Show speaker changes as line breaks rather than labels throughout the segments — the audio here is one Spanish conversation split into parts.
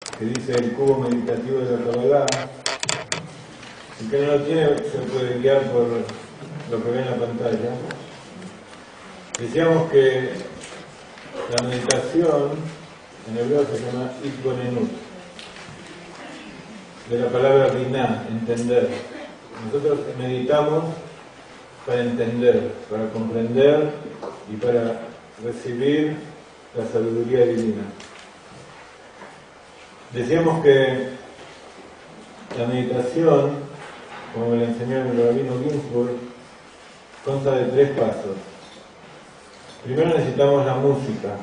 que dice el cubo meditativo de la Kabbalah. El que no lo tiene se puede guiar por lo que ve en la pantalla. Decíamos que la meditación en hebreo se llama Itbonenut, de la palabra Binah, entender. Nosotros meditamos para entender, para comprender y para recibir la sabiduría divina. Decíamos que la meditación, como me la enseñó el rabino Ginsburg, consta de 3 pasos. Primero necesitamos la música,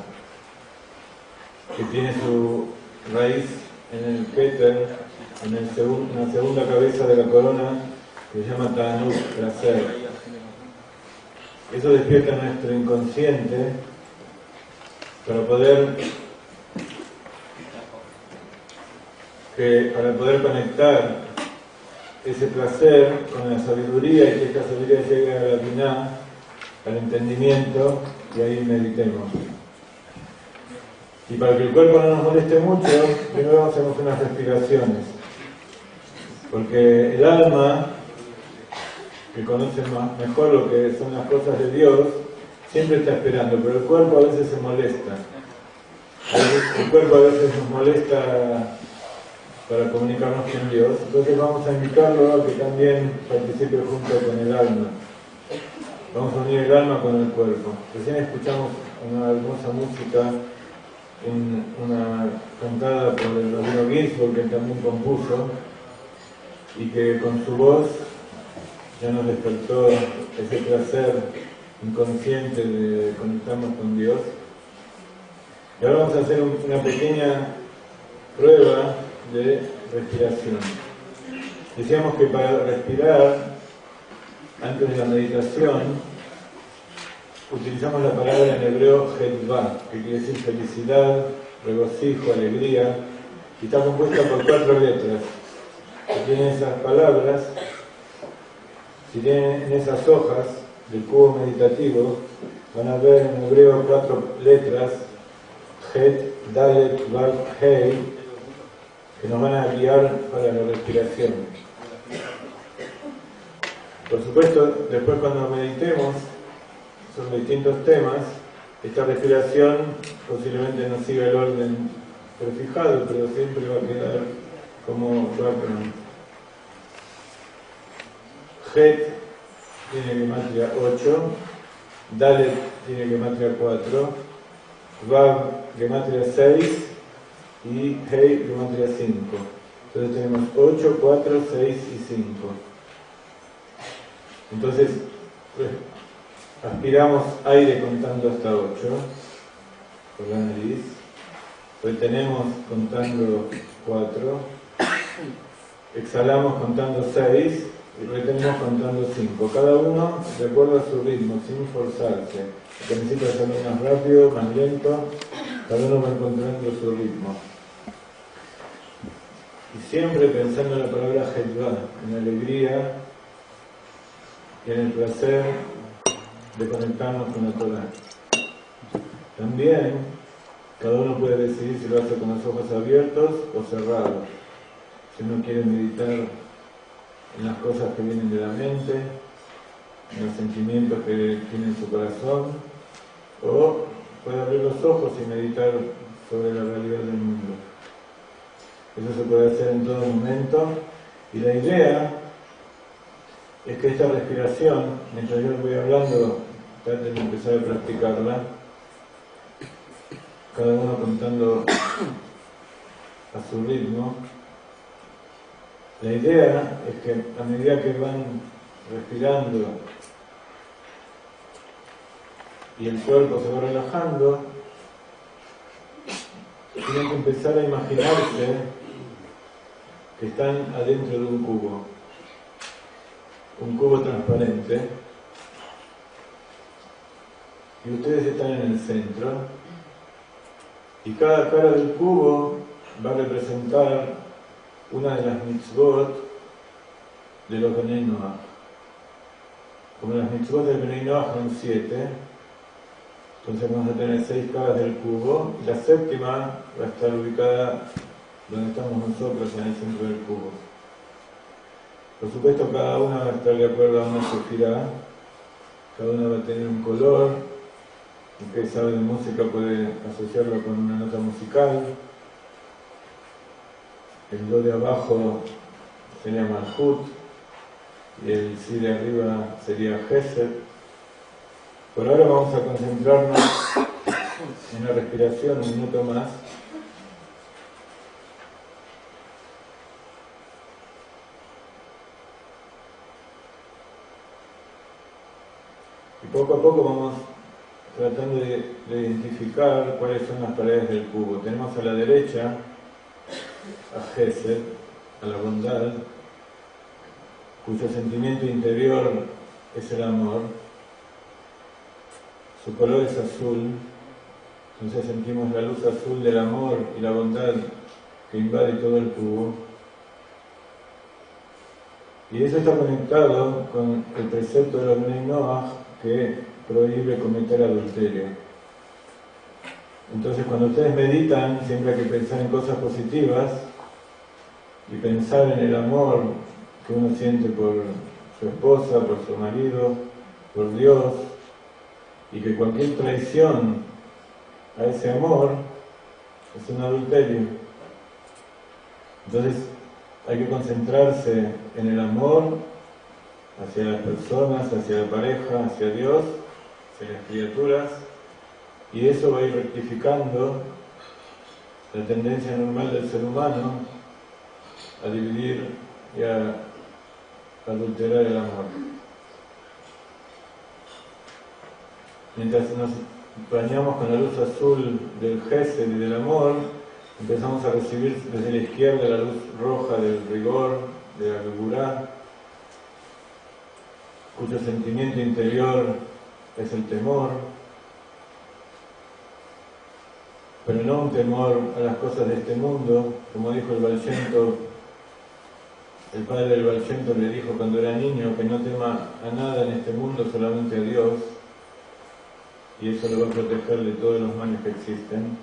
que tiene su raíz en el Keter, en la segunda cabeza de la corona, que se llama Ta'anut, placer. Eso despierta nuestro inconsciente para poder conectar ese placer con la sabiduría y que esta sabiduría llegue a la Binah, al entendimiento, y ahí meditemos. Y para que el cuerpo no nos moleste mucho, primero hacemos unas respiraciones, porque el alma, que conoce mejor lo que son las cosas de Dios, siempre está esperando, pero el cuerpo a veces se molesta. El cuerpo a veces nos molesta para comunicarnos con Dios, entonces vamos a invitarlo a que también participe junto con el alma. Vamos a unir el alma con el cuerpo. Recién escuchamos una hermosa música, una cantada por el rabino Ginsburg, que él también compuso, y que con su voz ya nos despertó ese placer inconsciente de conectarnos con Dios. Y ahora vamos a hacer una pequeña prueba de respiración. Decíamos que para respirar, antes de la meditación, utilizamos la palabra en hebreo Hedva, que quiere decir felicidad, regocijo, alegría, y está compuesta por 4 letras. Si tienen esas palabras, si tienen en esas hojas del cubo meditativo, van a ver en hebreo 4 letras, Het, Dalet, Vav, Hei, que nos van a guiar para la respiración. Por supuesto, después cuando meditemos sobre distintos temas, esta respiración posiblemente no siga el orden prefijado, pero siempre va a quedar como background. Het tiene gematria 8, Dalet tiene gematria 4, Vav gematria 6 y Hei gematria 5. Entonces tenemos 8, 4, 6 y 5. Entonces aspiramos aire contando hasta 8 por la nariz, retenemos contando 4, exhalamos contando 6 y retenemos contando 5, cada uno de acuerdo a su ritmo, sin forzarse. El que necesita hacerlo más rápido, más lento, cada uno va encontrando su ritmo. Y siempre pensando en la palabra Hedva, en la alegría y en el placer de conectarnos con la Torah. También, cada uno puede decidir si lo hace con los ojos abiertos o cerrados. Si uno quiere meditar en las cosas que vienen de la mente, en los sentimientos que tiene en su corazón, o puede abrir los ojos y meditar sobre la realidad del mundo. Eso se puede hacer en todo momento, y la idea es que esta respiración, mientras yo voy hablando, traten de empezar a practicarla, cada uno contando a su ritmo. La idea es que a medida que van respirando y el cuerpo se va relajando, tienen que empezar a imaginarse que están adentro de un cubo transparente, y ustedes están en el centro, y cada cara del cubo va a representar una de las mitzvot de los Bnei Noach. Como las mitzvot del Bnei Noach son 7, entonces vamos a tener 6 caras del cubo, y la séptima va a estar ubicada donde estamos nosotros en el centro del cubo. Por supuesto, cada una va a estar de acuerdo a una sefirá, cada una va a tener un color. El que sabe de música puede asociarlo con una nota musical. El do de abajo sería Malhut y el si de arriba sería Gesed. Por ahora vamos a concentrarnos en la respiración un minuto más. Y poco a poco vamos tratando de identificar cuáles son las paredes del cubo. Tenemos a la derecha a Gesed, a la bondad, cuyo sentimiento interior es el amor. Su color es azul, entonces sentimos la luz azul del amor y la bondad que invade todo el cubo. Y eso está conectado con el precepto de los Bnei Noach que prohíbe cometer adulterio. Entonces, cuando ustedes meditan, siempre hay que pensar en cosas positivas y pensar en el amor que uno siente por su esposa, por su marido, por Dios, y que cualquier traición a ese amor es un adulterio. Entonces, hay que concentrarse en el amor hacia las personas, hacia la pareja, hacia Dios, hacia las criaturas, y eso va a ir rectificando la tendencia normal del ser humano a dividir y a adulterar el amor. Mientras nos bañamos con la luz azul del Gesed y del amor, empezamos a recibir desde la izquierda la luz roja del rigor, de la Gevurá, cuyo sentimiento interior es el temor, pero no un temor a las cosas de este mundo, como dijo el Baal Shem Tov. El padre del Baal Shem Tov le dijo cuando era niño que no tema a nada en este mundo, solamente a Dios, y eso lo va a proteger de todos los males que existen.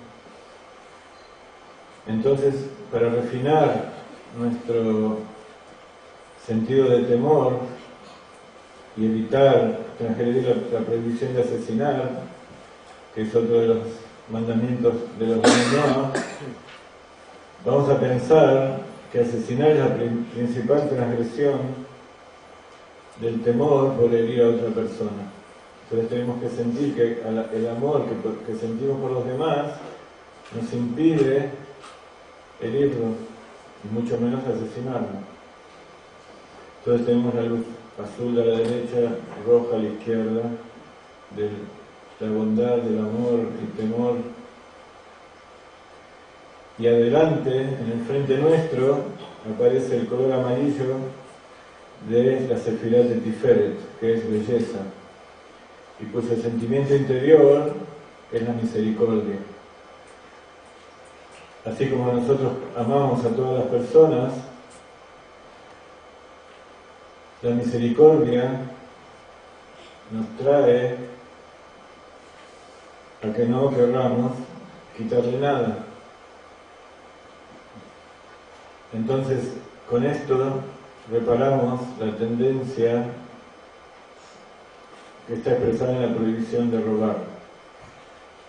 Entonces, para refinar nuestro sentido de temor y evitar transgredir la prohibición de asesinar, que es otro de los mandamientos de los Bnei Noach, vamos a pensar que asesinar es la principal transgresión del temor por herir a otra persona. Entonces tenemos que sentir que el amor que sentimos por los demás nos impide herirlo y mucho menos asesinarlo. Entonces tenemos la luz azul a la derecha, roja a la izquierda, de la bondad, del amor y temor. Y adelante, en el frente nuestro, aparece el color amarillo de la sefirá de Tiferet, que es belleza, y cuyo sentimiento interior es la misericordia. Así como nosotros amamos a todas las personas, la misericordia nos trae a que no querramos quitarle nada. Entonces, con esto reparamos la tendencia que está expresada en la prohibición de robar.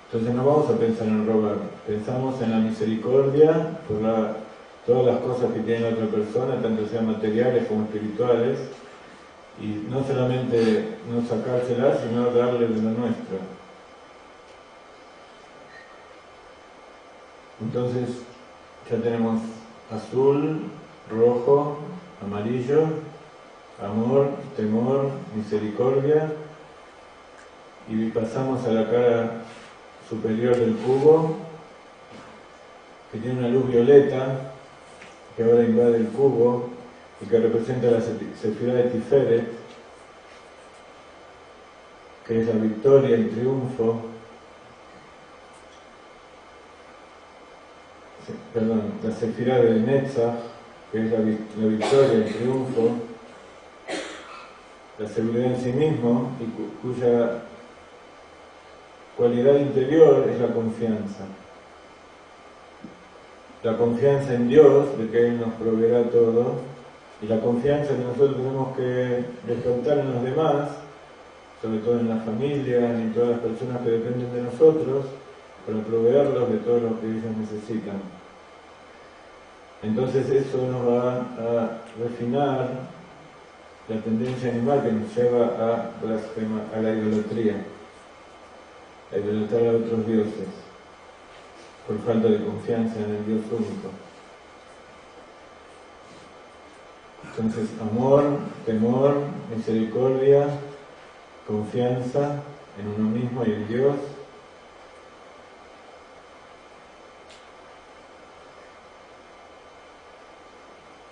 Entonces no vamos a pensar en robar, pensamos en la misericordia por todas las cosas que tiene la otra persona, tanto sean materiales como espirituales, y no solamente no sacárselas, sino darle de lo nuestro. Entonces ya tenemos azul, rojo, amarillo, amor, temor, misericordia, y pasamos a la cara superior del cubo, que tiene una luz violeta, que ahora invade el cubo, y que representa la sefirá de Tiferet, que es la victoria, el triunfo, la sefirá de Netzach, que es la victoria, el triunfo, la seguridad en sí mismo, y cuya cualidad interior es la confianza. la confianza en Dios, de que Él nos proveerá todo, y la confianza que nosotros tenemos que despertar en los demás, sobre todo en la familia y en todas las personas que dependen de nosotros, para proveerlos de todo lo que ellos necesitan. Entonces eso nos va a refinar la tendencia animal que nos lleva a blasfemar, a la idolatría, a idolatrar a otros dioses, por falta de confianza en el Dios único. Entonces, amor, temor, misericordia, confianza en uno mismo y en Dios.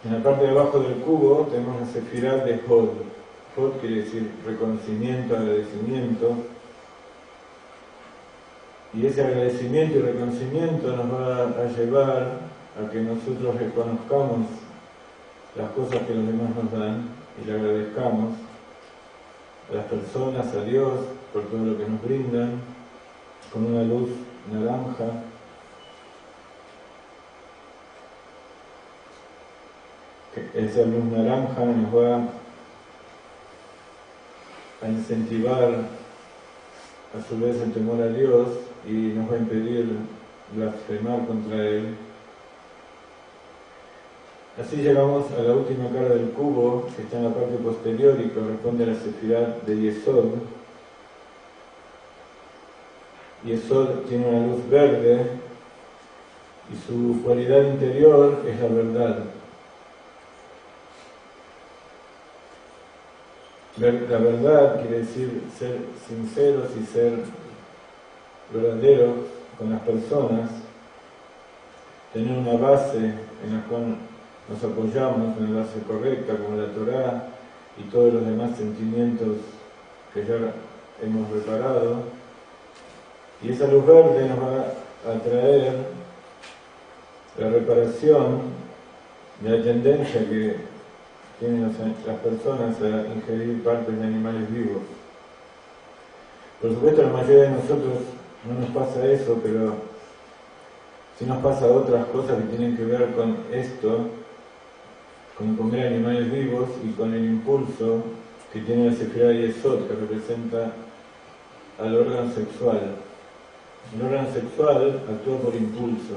En la parte de abajo del cubo tenemos la sefirá de Hod. Hod quiere decir reconocimiento, agradecimiento. Y ese agradecimiento y reconocimiento nos va a llevar a que nosotros reconozcamos las cosas que los demás nos dan y le agradezcamos a las personas, a Dios, por todo lo que nos brindan, con una luz naranja. Esa luz naranja nos va a incentivar a su vez el temor a Dios y nos va a impedir blasfemar contra Él. Así llegamos a la última cara del cubo, que está en la parte posterior y corresponde a la sefirá de Yesod. Yesod tiene una luz verde y su cualidad interior es la verdad. La verdad quiere decir ser sinceros y ser verdaderos con las personas, tener una base en la cual nos apoyamos, una base correcta como la Torá y todos los demás sentimientos que ya hemos reparado. Y esa luz verde nos va a traer la reparación de la tendencia que tienen las personas a ingerir partes de animales vivos. Por supuesto, la mayoría de nosotros no nos pasa eso, pero sí nos pasa otras cosas que tienen que ver con esto, con comer animales vivos y con el impulso que tiene la sefirá de Yesod, que representa al órgano sexual. El órgano sexual actúa por impulso.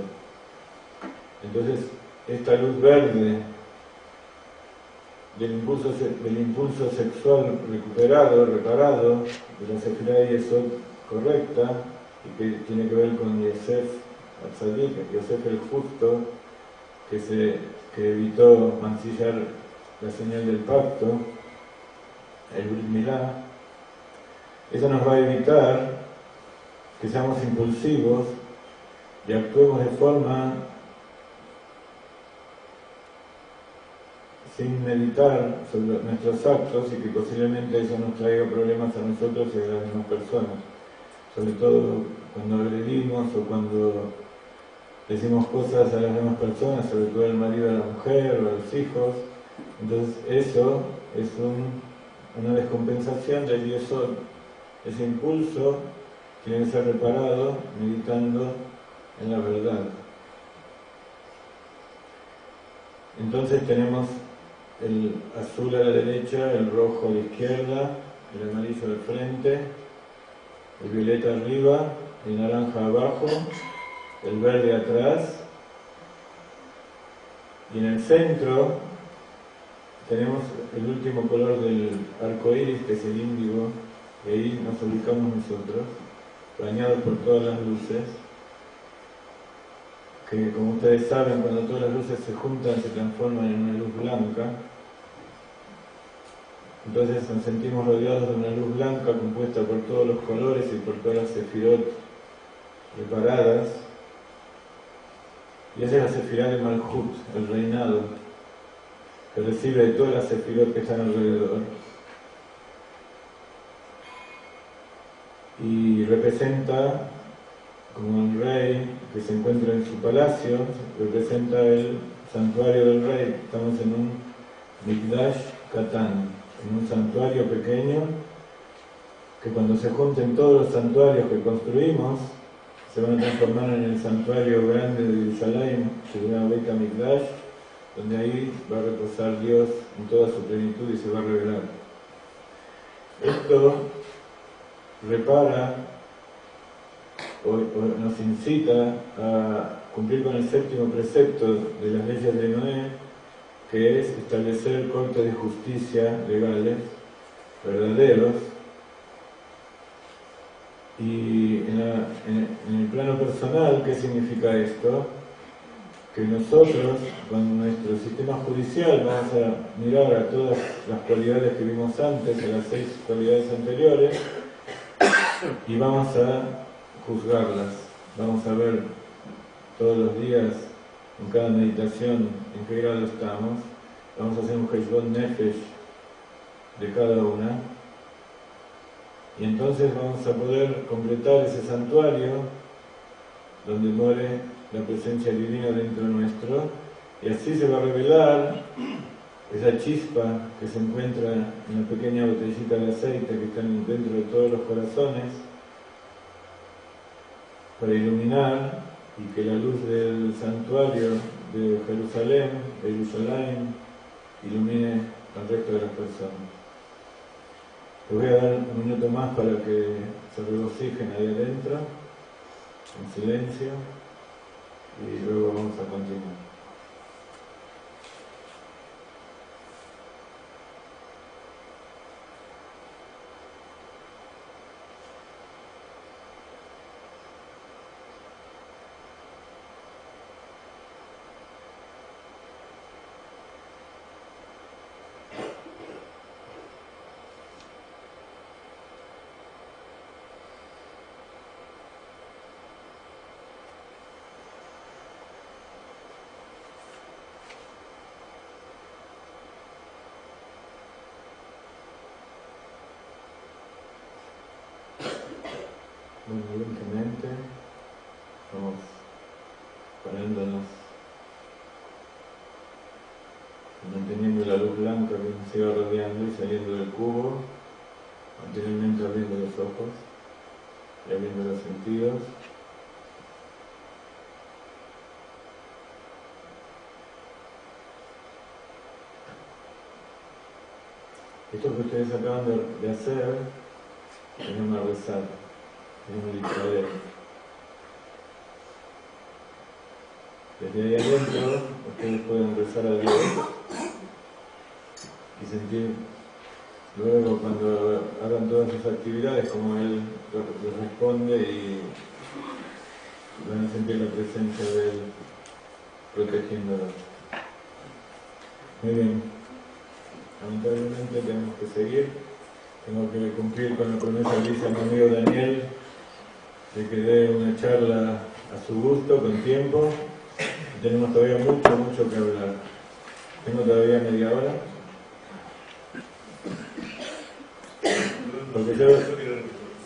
Entonces, esta luz verde del impulso sexual recuperado, reparado, de la sefirá de Yesod correcta, y que tiene que ver con Yosef Atzadik, Yosef el justo, que evitó mancillar la señal del pacto, el Brit Milá. Eso nos va a evitar que seamos impulsivos y actuemos de forma sin meditar sobre nuestros actos y que posiblemente eso nos traiga problemas a nosotros y a las demás personas. Sobre todo cuando agredimos o cuando decimos cosas a las demás personas, sobre todo al marido, a la mujer o a los hijos. Entonces eso es una descompensación del Yesod. Ese impulso tiene que ser reparado meditando en la verdad. Entonces tenemos el azul a la derecha, el rojo a la izquierda, el amarillo al frente, el violeta arriba, el naranja abajo, el verde atrás, y en el centro tenemos el último color del arco iris, que es el índigo, y ahí nos ubicamos nosotros, bañados por todas las luces, que como ustedes saben, cuando todas las luces se juntan se transforman en una luz blanca. Entonces nos sentimos rodeados de una luz blanca compuesta por todos los colores y por todas las sefirot reparadas. Y esa es la sefirá de Malhut, el reinado, que recibe de todas las sefirot que están alrededor. Y representa, como el rey que se encuentra en su palacio, representa el santuario del rey. Estamos en un Mikdash Katán, en un santuario pequeño, que cuando se junten todos los santuarios que construimos, se van a transformar en el santuario grande de Yerushalayim, se llama Beit HaMikdash, donde ahí va a reposar Dios en toda su plenitud y se va a revelar. Esto repara o nos incita a cumplir con el séptimo precepto de las leyes de Noé, que es establecer cortes de justicia legales, verdaderos. Y en el plano personal, ¿qué significa esto? Que nosotros, con nuestro sistema judicial, vamos a mirar a todas las cualidades que vimos antes, a las 6 cualidades anteriores, y vamos a juzgarlas. Vamos a ver todos los días, en cada meditación, en qué grado estamos. Vamos a hacer un Heshbon Nefesh de cada una. Y entonces vamos a poder completar ese santuario donde muere la presencia divina dentro nuestro, y así se va a revelar esa chispa que se encuentra en la pequeña botellita de aceite que está dentro de todos los corazones, para iluminar y que la luz del santuario de Jerusalén, ilumine al resto de las personas. Les voy a dar un minuto más para que se regocijen ahí adentro, en silencio, y luego vamos a continuar. Muy lentamente vamos parándonos, manteniendo la luz blanca que nos siga rodeando y saliendo del cubo, continuamente abriendo los ojos y abriendo los sentidos. Esto que ustedes acaban de hacer, tenemos a rezar, tenemos a Israel. Desde ahí adentro, ustedes pueden rezar a Dios y sentir luego cuando hagan todas sus actividades como Él les responde, y van a sentir la presencia de Él protegiéndolos. Muy bien. Lamentablemente tenemos que seguir. Tengo que cumplir con la promesa que hice a mi amigo Daniel de que dé una charla a su gusto, con tiempo. Y tenemos todavía mucho que hablar. Tengo todavía media hora. Porque yo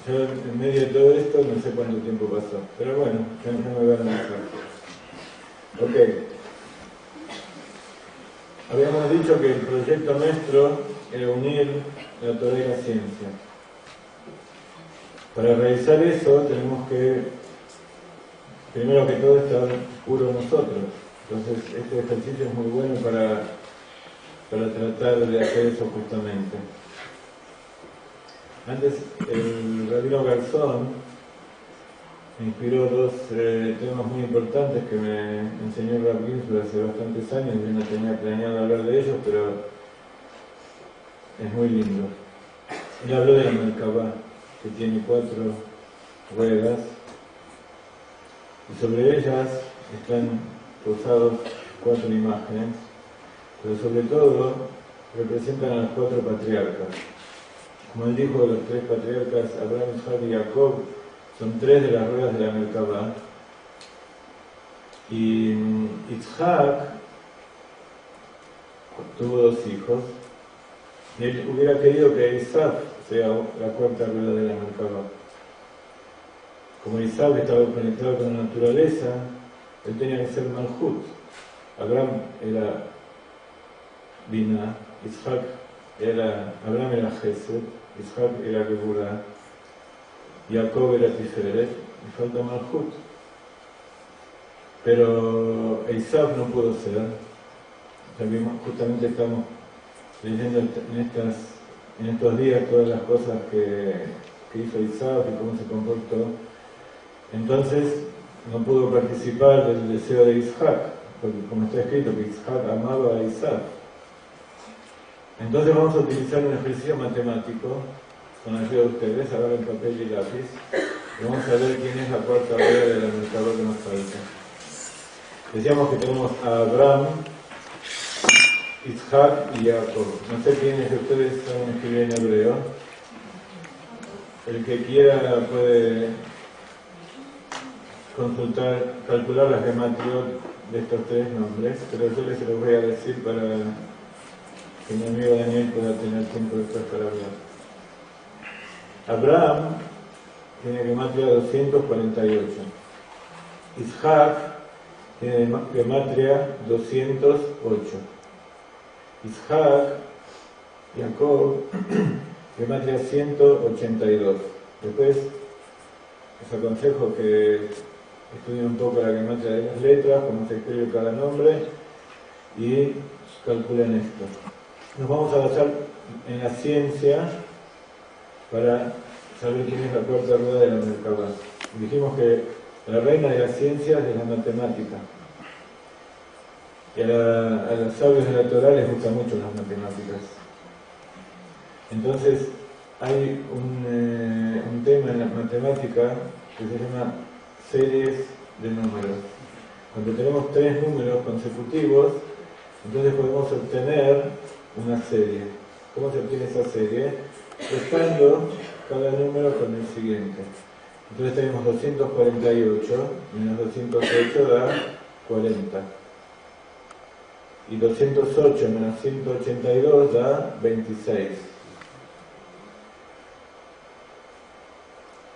en medio de todo esto no sé cuánto tiempo pasó. Pero bueno, ya me voy a analizar. Ok. Habíamos dicho que el proyecto nuestro era unir la Torah y la ciencia. Para realizar eso tenemos que, primero que todo, estar puros nosotros. Entonces este ejercicio es muy bueno para tratar de hacer eso justamente. Antes el rabino Garzón me inspiró dos temas muy importantes que me enseñó Rav Ginsburg hace bastantes años. Yo no tenía planeado hablar de ellos, pero es muy lindo. Él habló de la Merkabah, que tiene 4 ruedas, y sobre ellas están posados 4 imágenes, pero sobre todo representan a los 4 patriarcas. Como él dijo, los 3 patriarcas, Abraham, Isaac y Jacob, son 3 de las ruedas de la Merkabah. Y Isaac tuvo 2 hijos, y él hubiera querido que Isaac sea la 4ª rueda de la Merkabah. Como Isaac estaba conectado con la naturaleza, él tenía que ser Malhut. Abraham era Binah, Abraham era Gesed, Isaac era Geburah, Jacob era Tiferet, y falta Malhut. pero Esaú no pudo ser. Justamente estamos leyendo en estos días todas las cosas que hizo Esaú y cómo se comportó. Entonces no pudo participar del deseo de Isaac, porque como está escrito que Isaac amaba a Esaú. Entonces vamos a utilizar un ejercicio matemático con la ayuda de ustedes, agarren papel y lápiz, y vamos a ver quién es la cuarta rueda de la Merkabah que nos falta. Decíamos que tenemos a Abraham, Isaac y Jacob. No sé quiénes de ustedes saben escribir en hebreo. El que quiera puede consultar, calcular la gematría de estos tres nombres, pero yo les los voy a decir para que mi amigo Daniel pueda tener tiempo después para hablar. Abraham tiene gematría 248. Isaac tiene gematría 208. Isaac, Jacob, gematría 182. Después les aconsejo que estudien un poco la gematría de las letras, cómo se escribe cada nombre, y calculen esto. Nos vamos a basar en la ciencia para saber quién es la cuarta rueda de la Merkabah. Dijimos que la reina de las ciencias es la matemática. Y a los sabios de la Torah les gustan mucho las matemáticas. Entonces, hay un tema en la matemática que se llama series de números. Cuando tenemos tres números consecutivos, entonces podemos obtener una serie. ¿Cómo se obtiene esa serie? Restando cada número con el siguiente. Entonces tenemos 248 menos 208 da 40. Y 208 menos 182 da 26.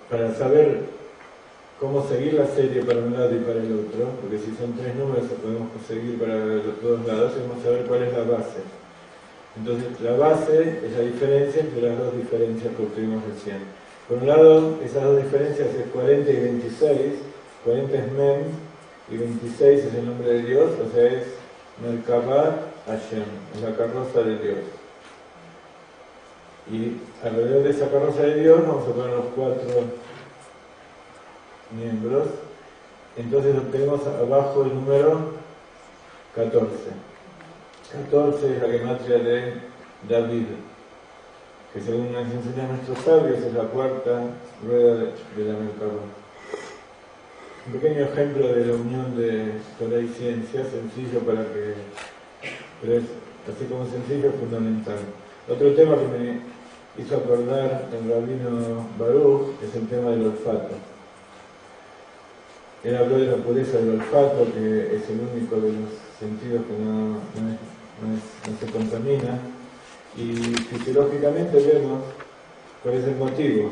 Para saber cómo seguir la serie para un lado y para el otro, porque si son tres números podemos seguir para los dos lados, debemos saber cuál es la base. Entonces la base es la diferencia entre las dos diferencias que obtuvimos recién. Por un lado, esas dos diferencias es 40 y 26, 40 es Mem y 26 es el nombre de Dios, o sea es Merkabah Hashem, es la carroza de Dios. Y alrededor de esa carroza de Dios vamos a poner los cuatro miembros. Entonces obtenemos abajo el número 14. 14 es la gematria de David, que según nos enseñan nuestros sabios es la cuarta rueda de la Merkabah. Un pequeño ejemplo de la unión de Torah y ciencia, sencillo para que, pero es así como sencillo, fundamental. Otro tema que me hizo acordar el rabino Baruch es el tema del olfato. Él habló de la pureza del olfato, que es el único de los sentidos que no se contamina, y fisiológicamente vemos cuál es el motivo.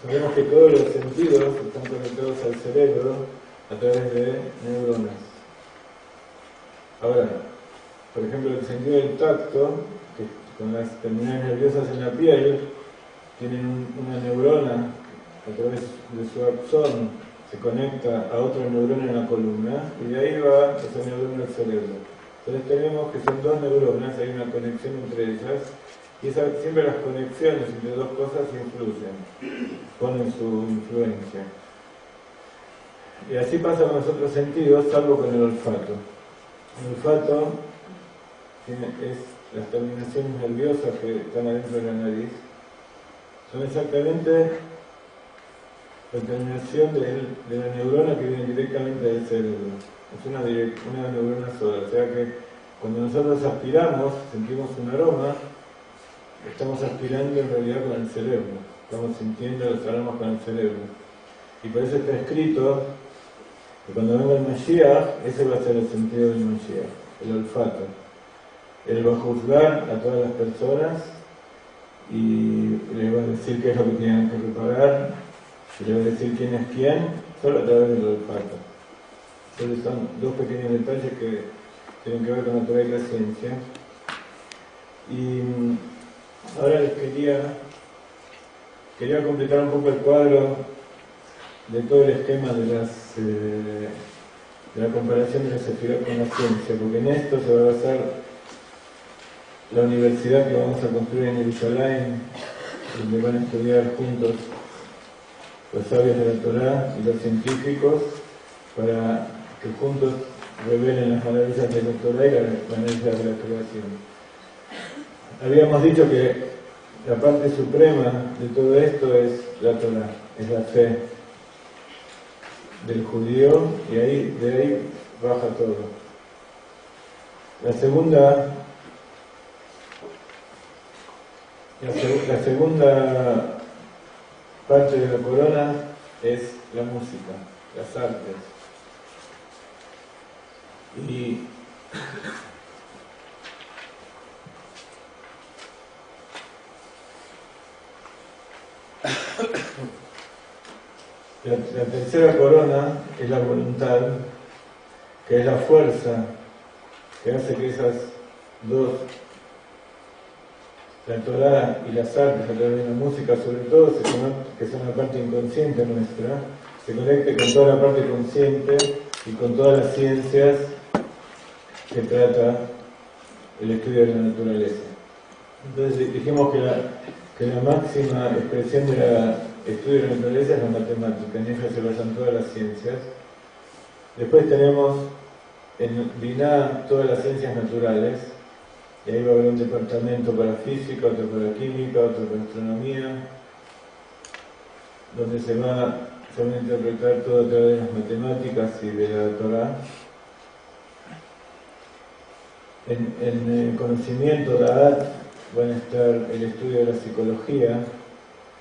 Sabemos que todos los sentidos están conectados al cerebro a través de neuronas. Ahora, por ejemplo, el sentido del tacto, que con las terminales nerviosas en la piel, tienen una neurona a través de su axón, se conecta a otra neurona en la columna, y de ahí va esa neurona al cerebro. Entonces tenemos que son dos neuronas, hay una conexión entre ellas, y siempre las conexiones entre dos cosas influyen, ponen su influencia. Y así pasa con los otros sentidos, salvo con el olfato. El olfato es las terminaciones nerviosas que están adentro de la nariz, son exactamente la terminación de la neurona que viene directamente del cerebro. Es una neurona sola, o sea que cuando nosotros aspiramos, sentimos un aroma, estamos aspirando en realidad con el cerebro, estamos sintiendo los aromas con el cerebro. Y por eso está escrito que cuando venga el Mashiach, ese va a ser el sentido del Mashiach, el olfato. Él va a juzgar a todas las personas y le va a decir qué es lo que tienen que reparar, y le va a decir quién es quién, solo a través del olfato. Entonces son dos pequeños detalles que tienen que ver con la Torah y la ciencia. Y ahora les quería completar un poco el cuadro de todo el esquema de de la comparación de la Sefirot con la ciencia, porque en esto se va a basar la universidad que vamos a construir en Jerusalén, donde van a estudiar juntos los sabios de la Torá y los científicos, para que juntos revelen las maravillas de la Torá y las maravillas de la creación. Habíamos dicho que la parte suprema de todo esto es la Torá, es la fe del judío, y de ahí baja todo. La segunda parte de la corona es la música, las artes. Y la tercera corona es la voluntad, que es la fuerza que hace que esas dos, la Torá y las artes, a través de la música sobre todo, que son la parte inconsciente nuestra, se conecte con toda la parte consciente y con todas las ciencias que trata el estudio de la naturaleza. Entonces dijimos que la máxima expresión del estudio de la naturaleza es la matemática, en ella se basan todas las ciencias. Después tenemos en Binah todas las ciencias naturales, y ahí va a haber un departamento para física, otro para química, otro para astronomía, donde se va a interpretar todo a través de las matemáticas y de la Torá. En el conocimiento Da'at van a estar el estudio de la psicología,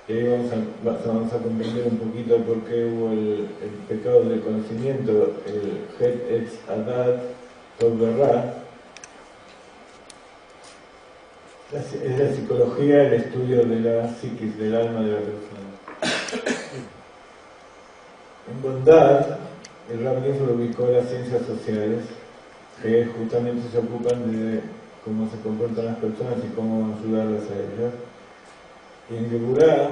y ahí vamos a comprender un poquito por qué hubo el pecado del conocimiento, el Het Etz Adat Tov Verá. Es la psicología, el estudio de la psiquis, del alma de la persona. En bondad, el Rab Ginsburg ubicó las ciencias sociales, que justamente se ocupan de cómo se comportan las personas y cómo ayudarlas a ellas. Y en Geburá,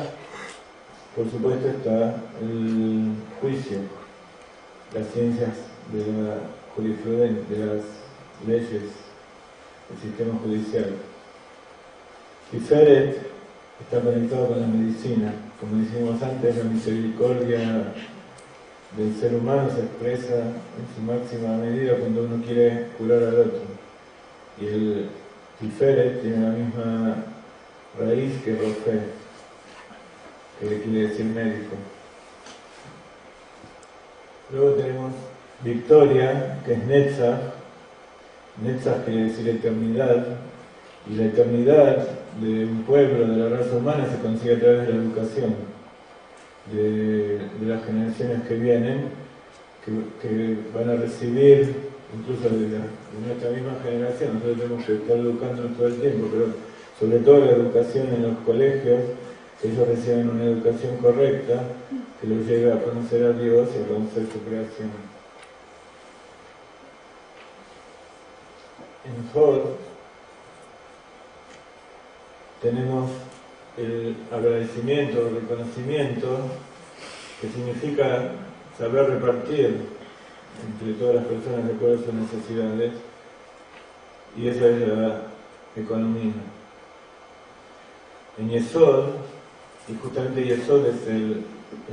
por supuesto, está el juicio, las ciencias de la jurisprudencia, de las leyes, el sistema judicial. Tiferet está conectado con la medicina. Como dijimos antes, la misericordia del ser humano se expresa en su máxima medida cuando uno quiere curar al otro. Y el Tiferet tiene la misma raíz que Rofé, que quiere decir médico. Luego tenemos Victoria, que es Netzach. Netzach quiere decir eternidad, y la eternidad de un pueblo, de la raza humana, se consigue a través de la educación de las generaciones que vienen, que van a recibir, incluso de nuestra misma generación. Nosotros tenemos que estar educándonos todo el tiempo, pero sobre todo la educación en los colegios, que ellos reciban una educación correcta, que los lleve a conocer a Dios y a conocer su creación. En Jod tenemos el agradecimiento, el reconocimiento, que significa saber repartir entre todas las personas de acuerdo a sus necesidades, y esa es la economía. En Yesod, y justamente Yesod es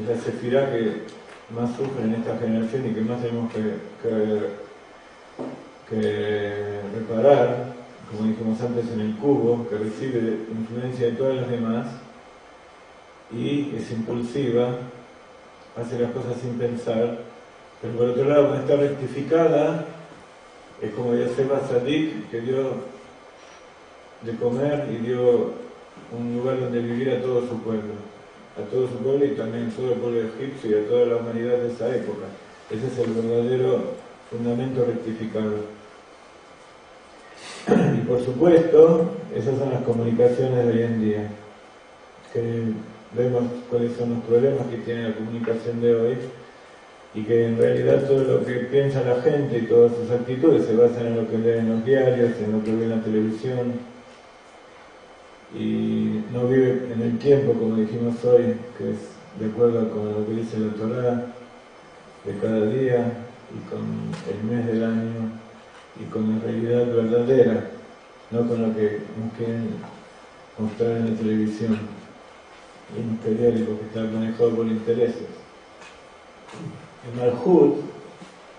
la sefirá que más sufre en esta generación y que más tenemos que reparar, como dijimos antes, en el cubo, que recibe influencia de todas las demás y es impulsiva, hace las cosas sin pensar, pero por otro lado, cuando está rectificada, es como Yosef Sadik, que dio de comer y dio un lugar donde vivir a todo su pueblo y también a todo el pueblo egipcio y a toda la humanidad de esa época. Ese es el verdadero fundamento rectificador. Y por supuesto, esas son las comunicaciones de hoy en día, que vemos cuáles son los problemas que tiene la comunicación de hoy, y que en realidad todo lo que piensa la gente y todas sus actitudes se basan en lo que leen en los diarios, en lo que ve en la televisión, y no vive en el tiempo, como dijimos hoy, que es de acuerdo con lo que dice la Torá de cada día, y con el mes del año y con la realidad verdadera, no con lo que nos quieren mostrar en la televisión y en los periódicos que están manejados por intereses. En Malhut,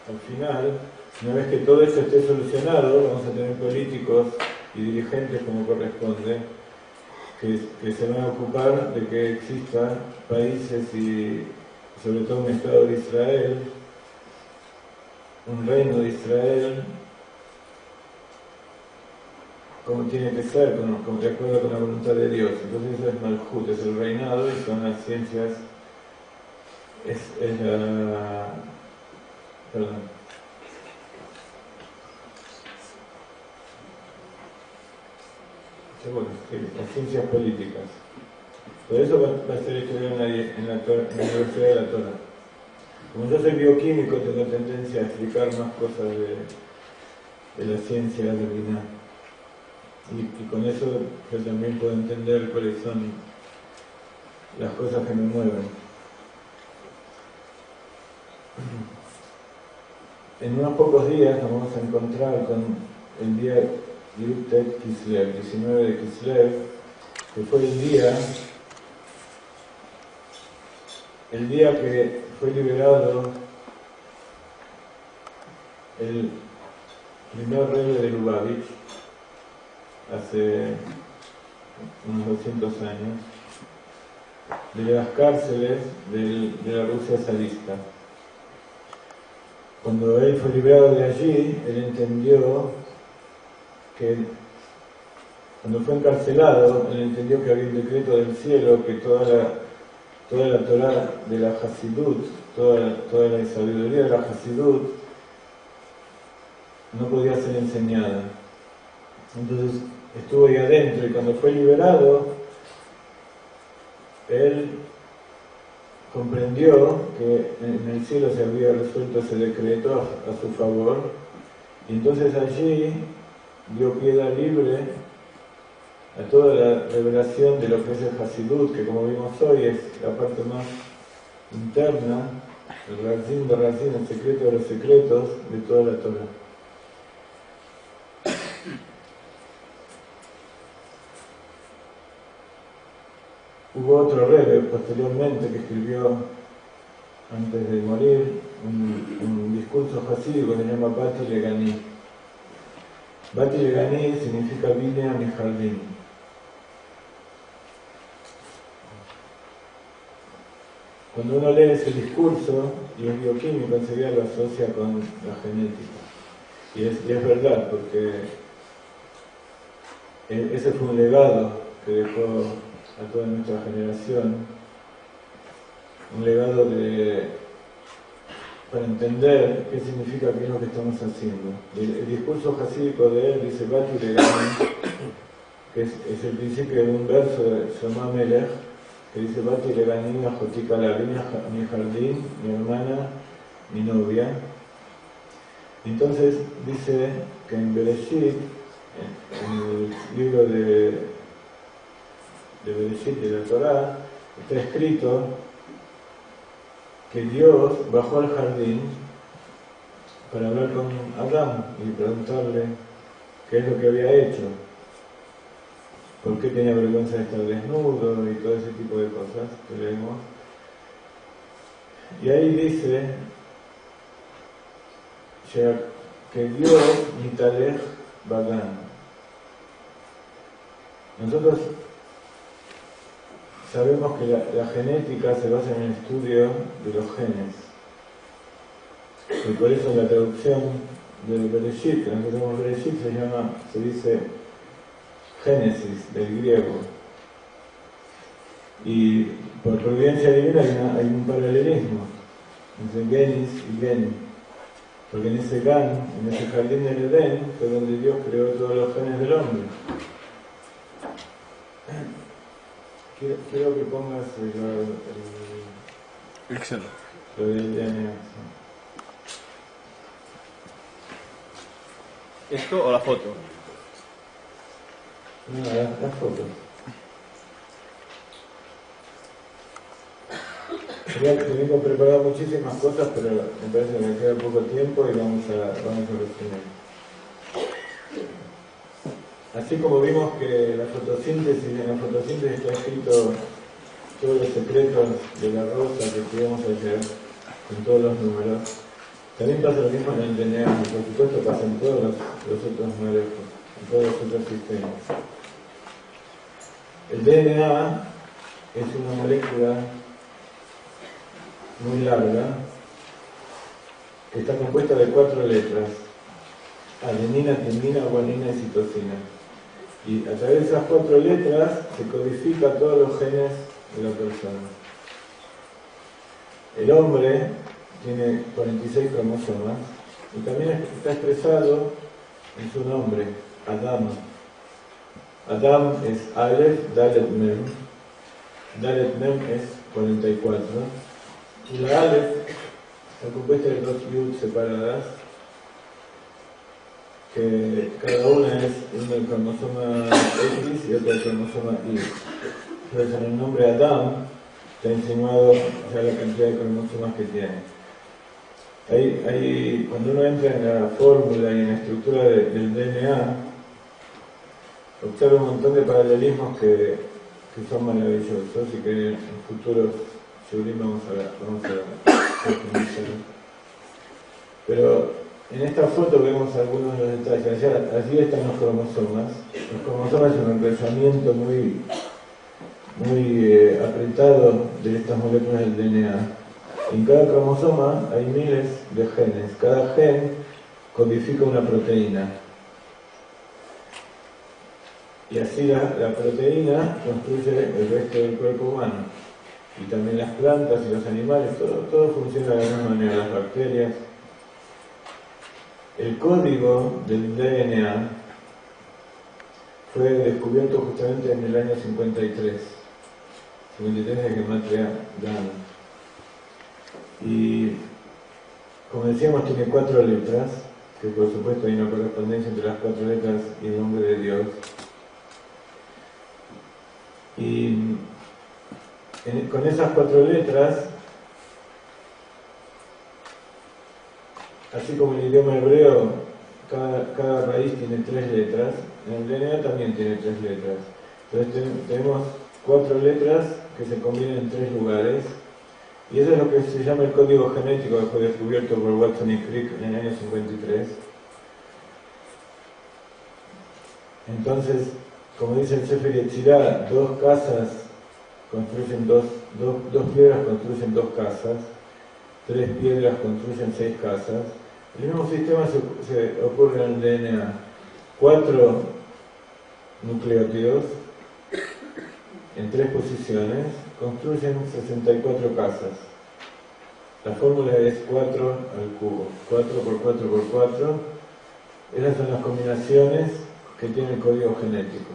al final, una vez que todo esto esté solucionado, vamos a tener políticos y dirigentes como corresponde, que se van a ocupar de que existan países y sobre todo un Estado de Israel, un reino de Israel, como tiene que ser, como de acuerdo con la voluntad de Dios. Entonces eso es Malhut, es el reinado y son las ciencias, es la... Perdón. Bueno, sí, las ciencias políticas. Todo eso va a ser estudiado en la Universidad de la Torah. Como yo soy bioquímico, tengo tendencia a explicar más cosas de la ciencia divina. Y con eso yo también puedo entender cuáles son las cosas que me mueven. En unos pocos días nos vamos a encontrar con el día Yutet Kislev, 19 de Kislev, que fue el día que fue liberado el primer rey de Lubavitch, hace unos 200 años, de las cárceles de la Rusia zarista. Cuando él fue liberado de allí, él entendió que, cuando fue encarcelado, él entendió que había un decreto del cielo, que toda la Torah de la Hasidut, toda la sabiduría de la Hasidut, no podía ser enseñada. Entonces estuvo ahí adentro y cuando fue liberado, él comprendió que en el cielo se había resuelto ese decreto a su favor, y entonces allí dio piedra libre a toda la revelación de lo que es el Hasidut, que como vimos hoy es la parte más interna, el Razim de Razim, el secreto de los secretos de toda la Torah. Hubo otro Rebbe posteriormente que escribió, antes de morir, un discurso hasídico que se llama Bati Legani. Bati Legani significa vine a mi jardín. Cuando uno lee ese discurso y es bioquímico, enseguida lo asocia con la genética. Y es verdad, porque ese fue un legado que dejó a toda nuestra generación, un legado para entender qué significa qué es lo que estamos haciendo. El discurso hasídico de él dice Bati Legani, que es el principio de un verso de Shlomo Melech, que dice Bati Legani a Jotikala, vine a mi jardín, mi hermana, mi novia. Entonces dice que en Bereshit, en el libro de Bereshit de la Torah, está escrito que Dios bajó al jardín para hablar con Adán y preguntarle qué es lo que había hecho, por qué tenía vergüenza de estar desnudo y todo ese tipo de cosas que leemos. Y ahí dice que Dios Nitalech Bagan. Nosotros sabemos que la genética se basa en el estudio de los genes. Y por eso la traducción de Bereshit, que nosotros llamamos Bereshit, se dice Génesis, del griego. Y por providencia divina hay un paralelismo entre Genis y Geni. Porque en ese jardín del Edén, fue donde Dios creó todos los genes del hombre. Quiero que pongas
Excelente.
lo del DNA.
¿Esto o la foto?
No, la foto. Tengo preparado muchísimas cosas, pero me parece que me queda poco tiempo y vamos a resumir. Así como vimos que en la fotosíntesis está escrito todos los secretos de la rosa que estudiamos ayer, con todos los números, también pasa lo mismo en el DNA, y por supuesto pasa en todos los otros moléculas, en todos los otros sistemas. El DNA es una molécula muy larga que está compuesta de 4 letras: adenina, timina, guanina y citosina. Y a través de esas 4 letras se codifica todos los genes de la persona. El hombre tiene 46 cromosomas y también está expresado en su nombre, Adam. Adam es Aleph, Dalet, Mem. Dalet, Mem es 44. Y la Aleph está compuesta de 2 Yud separadas, que cada una es una cromosoma X y otra cromosoma Y. Entonces en el nombre Adam está insinuado ya la cantidad de cromosomas que tiene. Cuando uno entra en la fórmula y en la estructura del DNA, observa un montón de paralelismos que son maravillosos y que en futuros Shurim vamos a profundizar. Pero en esta foto vemos algunos de los detalles. Allí están los cromosomas. Los cromosomas es un emplazamiento muy apretado de estas moléculas del DNA. En cada cromosoma hay miles de genes. Cada gen codifica una proteína. Y así la proteína construye el resto del cuerpo humano. Y también las plantas y los animales, todo funciona de la misma manera, las bacterias. El código del DNA fue descubierto justamente en el año 53 de Gematria Dan. Y como decíamos, tiene 4 letras, que por supuesto hay una correspondencia entre las 4 letras y el nombre de Dios. Y con esas 4 letras, así como en el idioma hebreo cada raíz tiene 3 letras, en el DNA también tiene 3 letras. Entonces tenemos 4 letras que se combinan en 3 lugares, y eso es lo que se llama el código genético, que fue descubierto por Watson y Crick en el año 53. Entonces, como dice el Sefer Yetzirah, 2 casas construyen dos piedras construyen 2 casas, 3 piedras construyen 6 casas. El mismo sistema se ocurre en el DNA. 4 nucleótidos en 3 posiciones construyen 64 casas. La fórmula es 4 al cubo. 4 por 4 por 4. Esas son las combinaciones que tiene el código genético.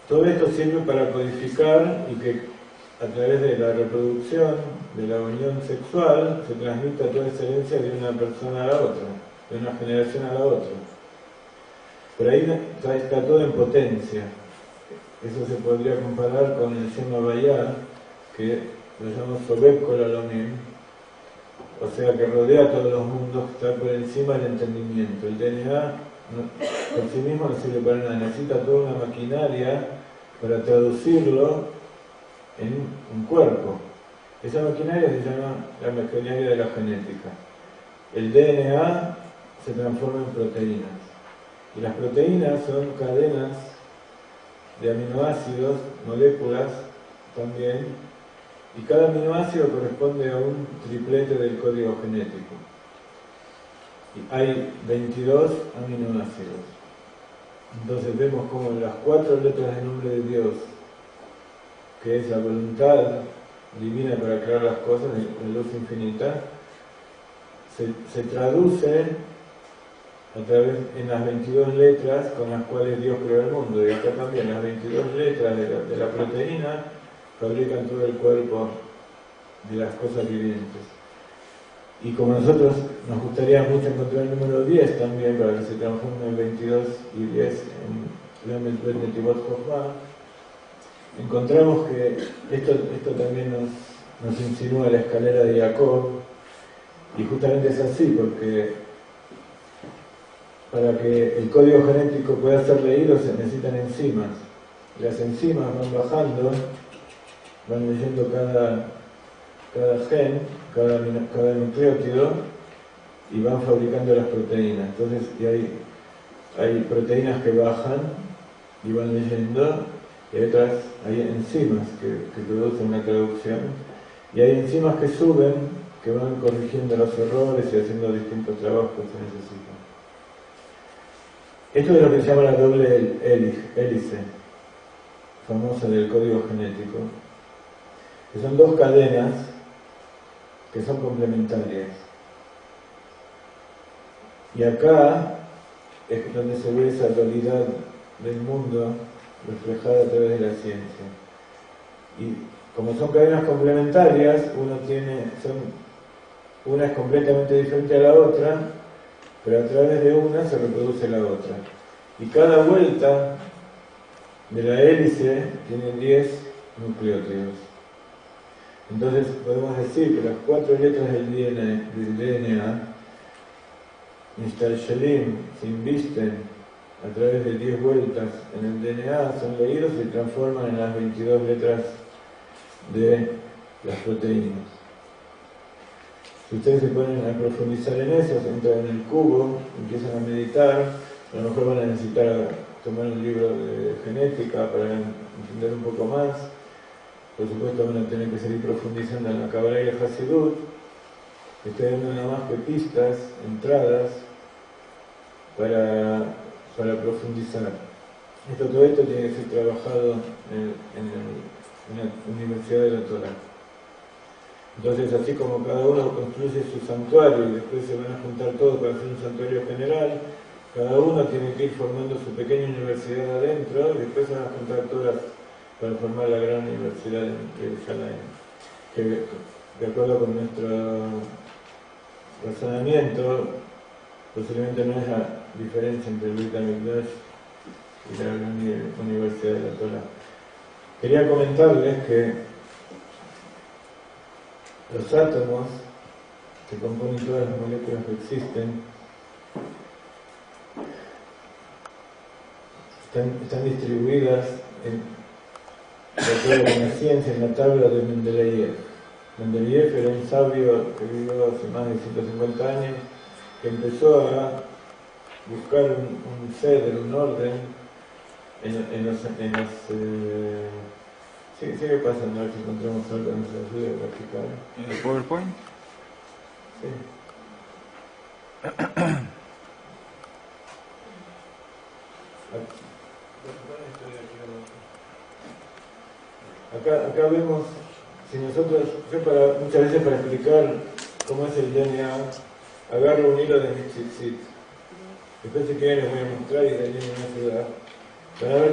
Todo esto sirve para codificar y que a través de la reproducción, de la unión sexual, se transmita toda esa herencia de una persona a la otra, de una generación a la otra. Por ahí está todo en potencia. Eso se podría comparar con el Shema Bayá, que lo llamamos Sobek Kol Olamim, o sea que rodea todos los mundos, está por encima del entendimiento. El DNA por sí mismo no sirve para nada, necesita toda una maquinaria para traducirlo en un cuerpo. Esa maquinaria se llama la maquinaria de la genética. El DNA se transforma en proteínas. Y las proteínas son cadenas de aminoácidos, moléculas también, y cada aminoácido corresponde a un triplete del código genético. Y hay 22 aminoácidos. Entonces vemos como las 4 letras del nombre de Dios, que es la voluntad divina para crear las cosas, la luz infinita, se traduce a través en las 22 letras con las cuales Dios creó el mundo. Y acá también las 22 letras de la proteína fabrican todo el cuerpo de las cosas vivientes. Y como nosotros nos gustaría mucho encontrar el número 10 también, para que se transforme en 22 y 10 en Lamed Bet Netivot Jochma, encontramos que esto también nos insinúa la escalera de Jacob, y justamente es así, porque para que el código genético pueda ser leído se necesitan enzimas. Las enzimas van bajando, van leyendo cada gen, cada nucleótido, y van fabricando las proteínas. Entonces hay proteínas que bajan y van leyendo, y hay enzimas que producen la traducción, y hay enzimas que suben, que van corrigiendo los errores y haciendo distintos trabajos que se necesitan. Esto es lo que se llama la doble hélice, famosa del código genético, que son dos cadenas que son complementarias. Y acá es donde se ve esa realidad del mundo reflejada a través de la ciencia. Y como son cadenas complementarias, una es completamente diferente a la otra, pero a través de una se reproduce la otra. Y cada vuelta de la hélice tiene 10 nucleótidos. Entonces podemos decir que las 4 letras del DNA Nishtalshelim se invisten a través de 10 vueltas en el DNA, son leídos y se transforman en las 22 letras de las proteínas. Si ustedes se ponen a profundizar en eso, se entran en el cubo, empiezan a meditar, a lo mejor van a necesitar tomar un libro de genética para entender un poco más. Por supuesto van a tener que seguir profundizando en la Kabbalah y el Hasidut. Estoy dando nada más que pistas, entradas, para profundizar. Todo esto tiene que ser trabajado en la Universidad de la Torah. Entonces, así como cada uno construye su santuario y después se van a juntar todos para hacer un santuario general, cada uno tiene que ir formando su pequeña universidad adentro y después se van a juntar todas para formar la gran universidad de Jerusalén, que de acuerdo con nuestro razonamiento posiblemente no haya diferencia entre el Beit HaMikdash y la gran universidad de la Torah. Quería comentarles que los átomos que componen todas las moléculas que existen están distribuidas de acuerdo con la ciencia en la tabla de Mendeleev. Mendeleev era un sabio que vivió hace más de 150 años, que empezó a buscar un ceder, un orden en los sigue pasando, a ver si encontramos algo que nos ayude a practicar.
¿En el PowerPoint?
Sí. Acá vemos, si nosotros, muchas veces para explicar cómo es el DNA, agarro un hilo de mi tzitzit. Después si quieren les voy a mostrar y de ahí me voy a ayudar. Van a ver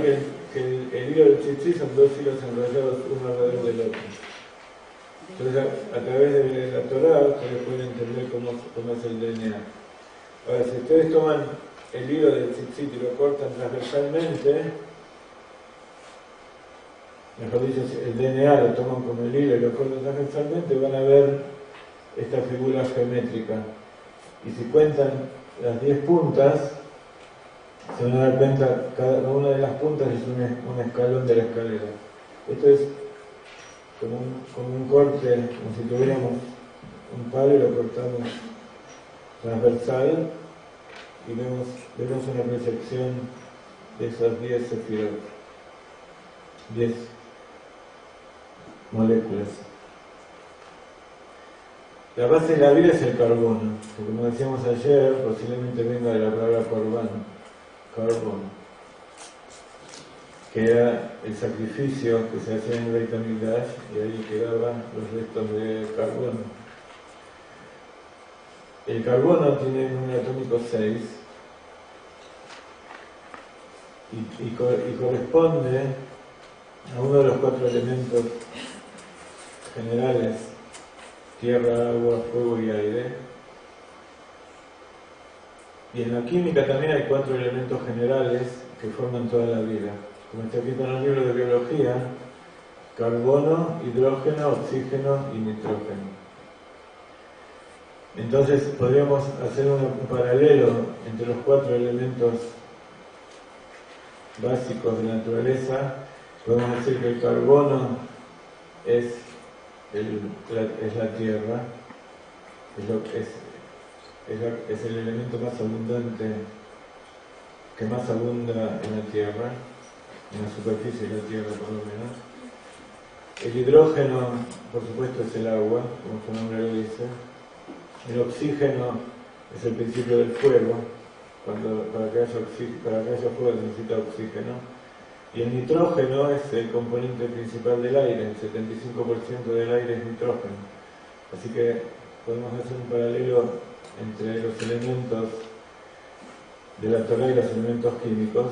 que el hilo del tzitzit son dos hilos enrollados uno alrededor del otro. Entonces a través de la Torah ustedes pueden entender cómo es el DNA. Ahora, si ustedes toman el hilo del tzitzit y lo cortan transversalmente, mejor dicho, el DNA lo toman como el hilo y lo cortan transversalmente, van a ver esta figura geométrica. Y si cuentan las 10 puntas, se van a dar cuenta, cada una de las puntas es un escalón de la escalera. Esto es como un corte, como si tuviéramos un palo y lo cortamos transversal y vemos una proyección de esas 10 sefirot, 10 moléculas. La base de la vida es el carbono, que como decíamos ayer, posiblemente venga de la palabra carbón, que era el sacrificio que se hacía en el Beit HaMikdash y ahí quedaban los restos de carbono. El carbono tiene un atómico 6 y corresponde a uno de los 4 elementos generales: tierra, agua, fuego y aire. Y en la química también hay 4 elementos generales que forman toda la vida. Como está escrito en los libros de biología, carbono, hidrógeno, oxígeno y nitrógeno. Entonces podríamos hacer un paralelo entre los 4 elementos básicos de la naturaleza. Podemos decir que el carbono es la tierra, es el elemento más abundante, que más abunda en la tierra, en la superficie de la tierra por lo menos. El hidrógeno, por supuesto, es el agua, como su nombre lo dice. El oxígeno es el principio del fuego. Para que haya fuego se necesita oxígeno. Y el nitrógeno es el componente principal del aire. El 75% del aire es nitrógeno. Así que podemos hacer un paralelo entre los elementos de la Torá y los elementos químicos.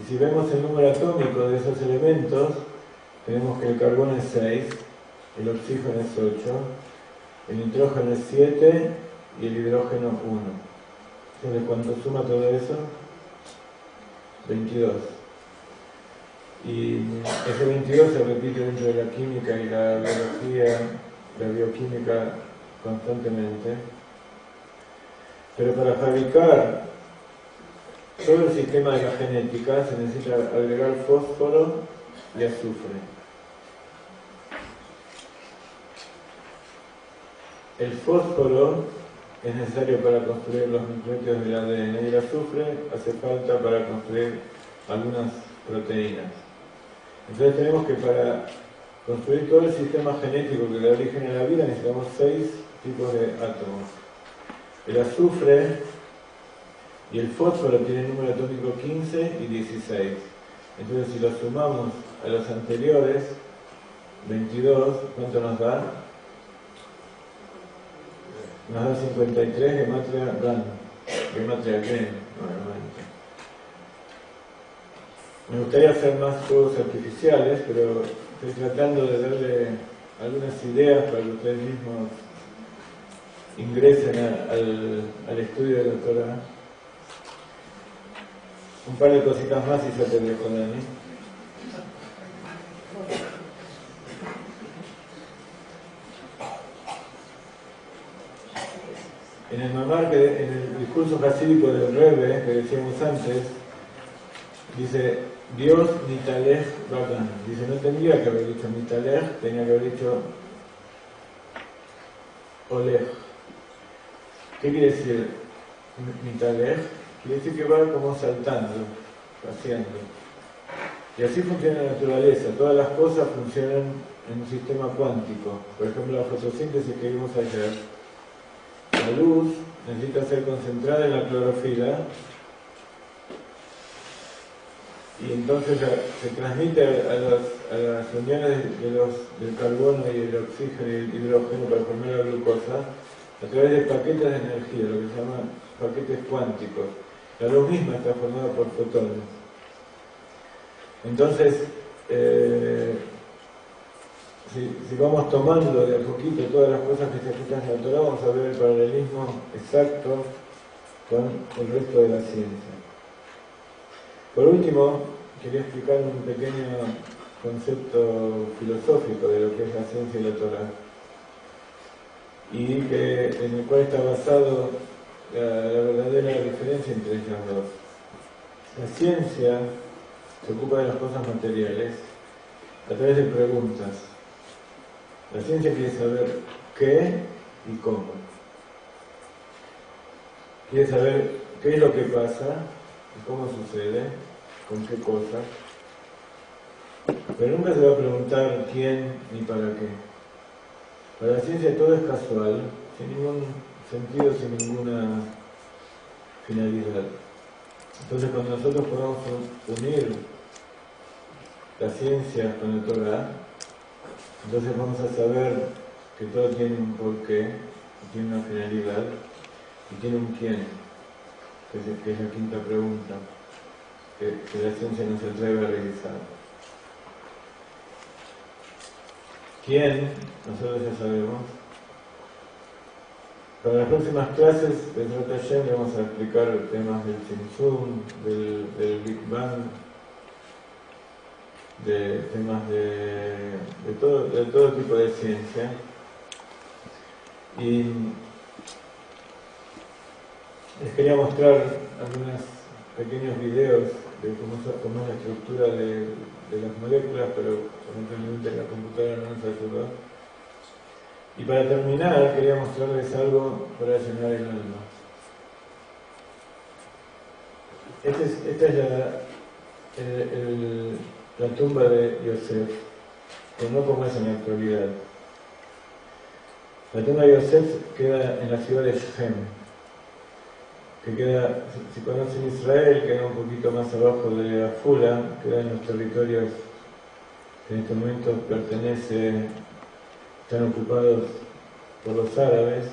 Y si vemos el número atómico de esos elementos, tenemos que el carbono es 6, el oxígeno es 8, el nitrógeno es 7 y el hidrógeno 1. Entonces, ¿cuánto suma todo eso? 22. Y ese 22 se repite dentro de la química y la biología, la bioquímica constantemente. Pero para fabricar todo el sistema de la genética se necesita agregar fósforo y azufre. El fósforo es necesario para construir los nucleótidos del ADN y el azufre hace falta para construir algunas proteínas. Entonces tenemos que para construir todo el sistema genético que da origen a la vida necesitamos 6 tipos de átomos. El azufre y el fósforo tienen número atómico 15 y 16. Entonces si lo sumamos a los anteriores, 22, ¿cuánto nos da? Nos da 53 gematria GAN, gematria GEN, nuevamente. Me gustaría hacer más fuegos artificiales, pero estoy tratando de darle algunas ideas para que ustedes mismos ingresen al estudio de la Torá. Un par de cositas más y ya te dejo, Dani. En el Mamar, en el discurso hasídico del Rebbe, que decíamos antes, dice Dios Nitalej Bagan. Dice, no tendría que haber dicho Nitalej, tenía que haber dicho Olej. ¿Qué quiere decir Nitalej? Quiere decir que va como saltando, paseando. Y así funciona la naturaleza. Todas las cosas funcionan en un sistema cuántico. Por ejemplo, la fotosíntesis que vimos ayer. La luz necesita ser concentrada en la clorofila y entonces se transmite a las uniones del carbono y el oxígeno y el hidrógeno para formar la glucosa a través de paquetes de energía, lo que se llama paquetes cuánticos. La luz misma está formada por fotones. Entonces, si vamos tomando de a poquito todas las cosas que se aplican en la Torá, vamos a ver el paralelismo exacto con el resto de la ciencia. Por último, quería explicar un pequeño concepto filosófico de lo que es la ciencia y la Torá, y en el cual está basado la verdadera diferencia entre ellas dos. La ciencia se ocupa de las cosas materiales a través de preguntas. La ciencia quiere saber qué y cómo. Quiere saber qué es lo que pasa y cómo sucede, con qué cosas. Pero nunca se va a preguntar quién ni para qué. Para la ciencia todo es casual, sin ningún sentido, sin ninguna finalidad. Entonces cuando nosotros podamos unir la ciencia con la Torá, entonces vamos a saber que todo tiene un porqué, tiene una finalidad y tiene un quién, que es la quinta pregunta que la ciencia nos atreve a realizar. ¿Quién? Nosotros ya sabemos. Para las próximas clases de Bezrat Hashem vamos a explicar temas del Tzimtzum, del Big Bang, de temas de todo tipo de ciencia. Y les quería mostrar algunos pequeños videos de cómo es la estructura de las moléculas, pero lamentablemente la computadora no nos ayudó. Y para terminar, quería mostrarles algo para llenar el alma. Esta es la tumba de Yosef, pero no como es en la actualidad. La tumba de Yosef queda en la ciudad de Shechem, que queda, si conocen Israel, queda un poquito más abajo de Afula, queda en los territorios que en este momento están ocupados por los árabes,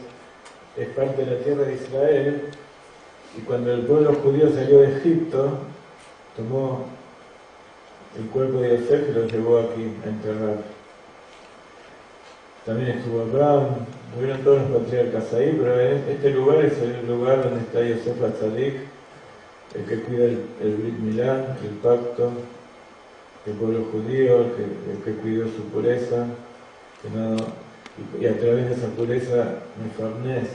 es parte de la tierra de Israel, y cuando el pueblo judío salió de Egipto, tomó el cuerpo de Yosef y lo llevó aquí a enterrar. También estuvo Abraham, murieron todos los patriarcas ahí, pero este lugar es el lugar donde está Yosef HaTzadik, el que cuida el Brit Milá, el pacto, el pueblo judío, el que cuidó su pureza, y a través de esa pureza Mefarnés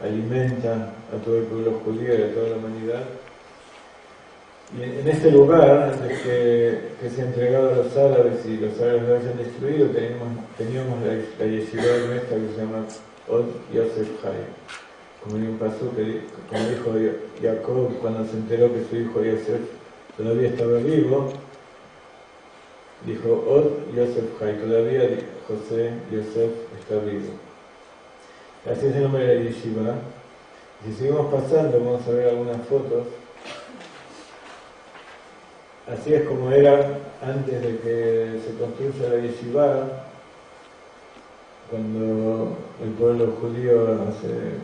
alimenta a todo el pueblo judío y a toda la humanidad. Y en este lugar, antes que se ha entregado a los árabes y los árabes lo hayan destruido, teníamos la yeshiva nuestra que se llama Od Yosef Hai. Como hay un pasú como dijo Jacob cuando se enteró que su hijo Yosef todavía estaba vivo, dijo Od Yosef Hai, todavía José Yosef está vivo. Así es el nombre de la yeshiva. Si seguimos pasando, vamos a ver algunas fotos. Así es como era antes de que se construya la yeshiva, cuando el pueblo judío hace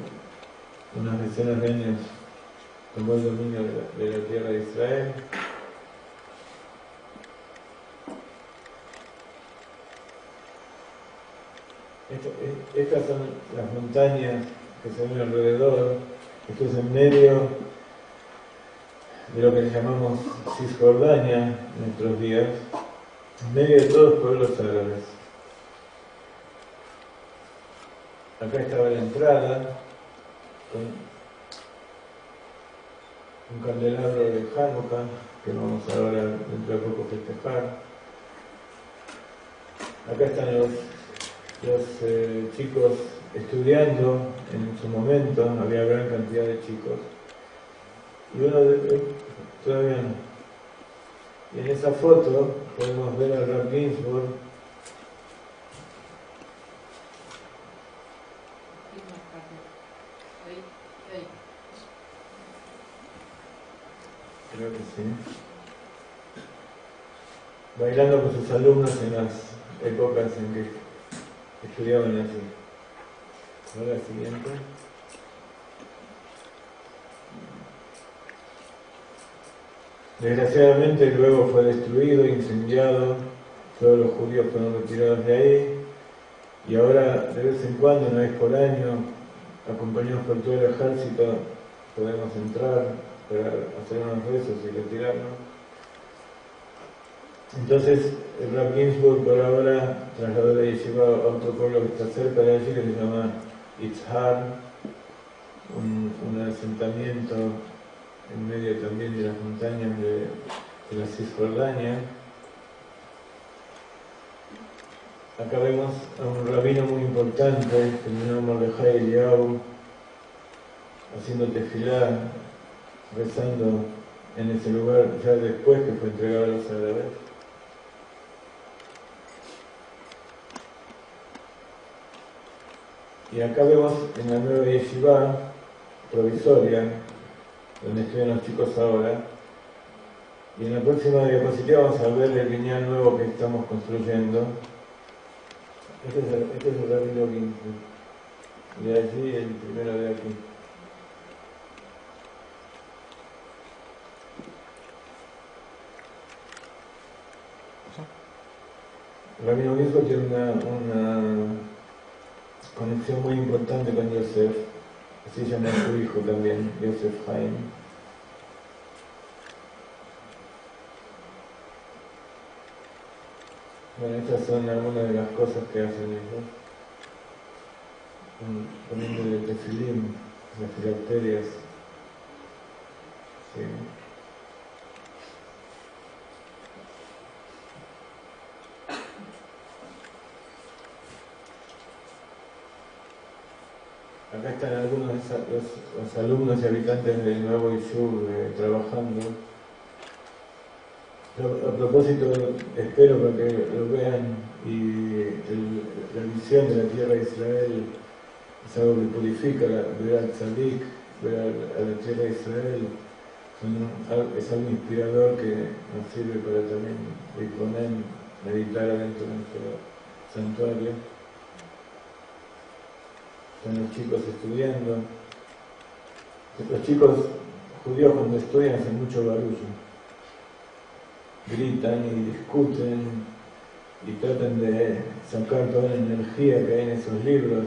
unas decenas de años tomó el dominio de la tierra de Israel. Estas son las montañas que se ven alrededor. Esto es en medio de lo que llamamos Cisjordania en nuestros días, en medio de todos los pueblos árabes. Acá estaba la entrada, con un candelabro de Hanukkah, que vamos ahora dentro de poco festejar. Acá están los chicos estudiando en su momento, había gran cantidad de chicos. Y uno todavía no. Y en esa foto podemos ver a Rav Ginsburg. Creo que sí. Bailando con sus alumnos en las épocas en que estudiaban así. Ahora la siguiente. Desgraciadamente luego fue destruido, incendiado, todos los judíos fueron retirados de ahí, y ahora de vez en cuando, una vez por año, acompañados por todo el ejército, podemos entrar para hacer unos rezos y retirarnos. Entonces, el Rav Ginsburg por ahora trasladó la yeshiva a otro pueblo que está cerca de allí, que se llama Itzhar, un asentamiento en medio también de las montañas de la Cisjordania. Acá vemos a un rabino muy importante, que se llama Mordejai Eliyahu, haciendo tefilá, rezando en ese lugar, ya después que fue entregado a los árabes. Y acá vemos en la nueva yeshiva provisoria, donde estudian los chicos ahora, y en la próxima diapositiva vamos a ver el lineal nuevo que estamos construyendo. Este es el rabino Ginsburg, de allí el primero de aquí. El rabino Ginsburg tiene una conexión muy importante con Yosef, así llama a su hijo también, Yosef Haim. Bueno, estas son algunas de las cosas que hacen ellos. Poniendo el tefilín, las filacterias. Sí. Acá están algunos de los alumnos y habitantes del nuevo Yishuv trabajando. A propósito, espero que lo vean, y la visión de la tierra de Israel es algo que purifica, ver al tzadik, ver a la tierra de Israel, es algo inspirador que nos sirve para también meditar adentro de nuestro santuario. Están los chicos estudiando. Los chicos judíos cuando estudian hacen mucho barullo. Gritan y discuten y tratan de sacar toda la energía que hay en esos libros.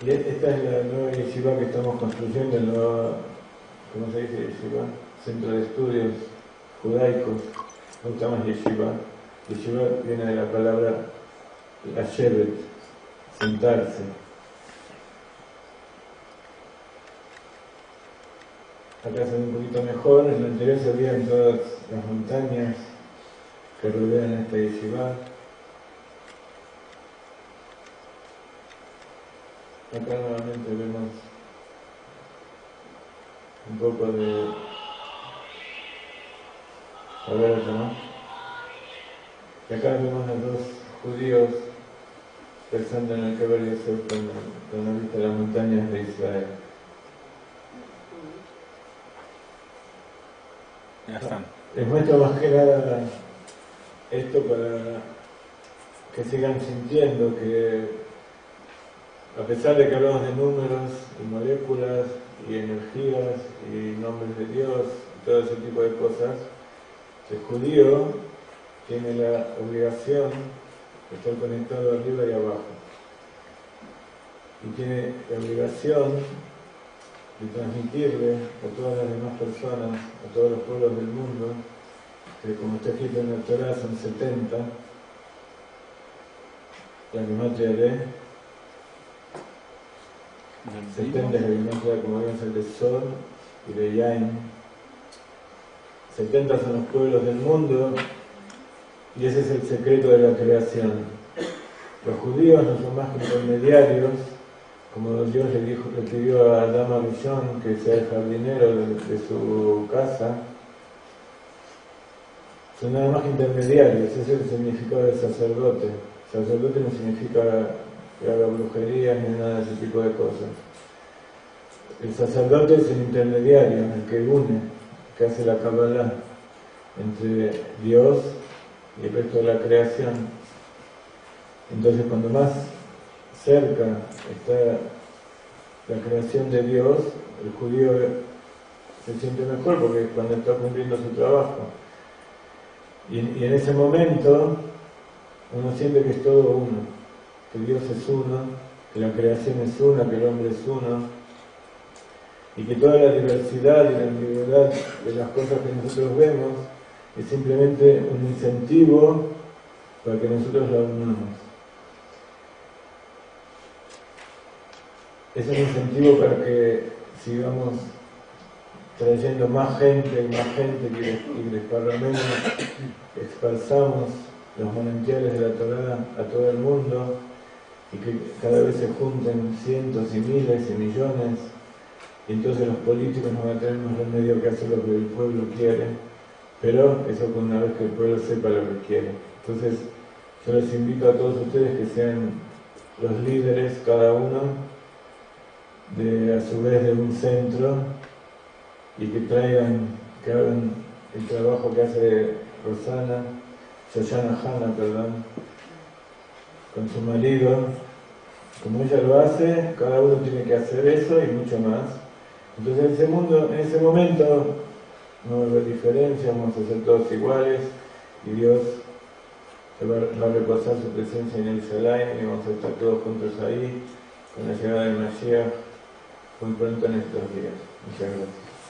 Y esta es la nueva yeshiva que estamos construyendo, el nuevo, ¿cómo se dice yeshiva? Centro de Estudios Judaicos. No gusta más yeshiva. Yeshiva viene de la palabra Ashevet, sentarse. Acá se ve un poquito mejor, en el anterior se veían todas las montañas que rodean esta yeshiva. Acá nuevamente vemos un poco de... A ver acá, ¿no? Y acá vemos a dos judíos pensando en el que ver Yosef con la vista de las montañas de Israel.
Ya están.
Les muestro más que nada esto para que sigan sintiendo que, a pesar de que hablamos de números y moléculas y energías y nombres de Dios y todo ese tipo de cosas, el judío tiene la obligación de estar conectado arriba y abajo. Y tiene la obligación de transmitirle a todas las demás personas, a todos los pueblos del mundo, que como está escrito en la Torah son 70, la gematria de 70 es la gematria, como vimos, el de Sol y de Yain. 70 son los pueblos del mundo y ese es el secreto de la creación. Los judíos no son más que intermediarios, como Dios le pidió a Adán Arishon que sea el jardinero de su casa. Son nada más que intermediarios, ese es el significado del sacerdote. Sacerdote no significa que haga brujerías ni nada de ese tipo de cosas. El sacerdote es el intermediario, el que une, que hace la Kabbalah entre Dios y el resto de la creación. Entonces, cuando más cerca está la creación de Dios, el judío se siente mejor porque cuando está cumpliendo su trabajo. Y en ese momento uno siente que es todo uno, que Dios es uno, que la creación es una, que el hombre es uno, y que toda la diversidad y la ambigüedad de las cosas que nosotros vemos es simplemente un incentivo para que nosotros la unamos. Es un incentivo para que sigamos trayendo más gente y desparramemos, expresamos los manantiales de la Torá a todo el mundo y que cada vez se junten cientos y miles y millones, y entonces los políticos no van a tener más remedio que hacer lo que el pueblo quiere, pero eso con una vez que el pueblo sepa lo que quiere. Entonces yo les invito a todos ustedes que sean los líderes, cada uno a su vez de un centro, y que hagan el trabajo que hace Shoshana Hanna, con su marido. Como ella lo hace, cada uno tiene que hacer eso y mucho más. Entonces en ese momento no va a haber diferencia, vamos a ser todos iguales y Dios va a reposar su presencia en el Yerushalayim y vamos a estar todos juntos ahí con la llegada del Mashiach muy pronto en estos días. Muchas gracias.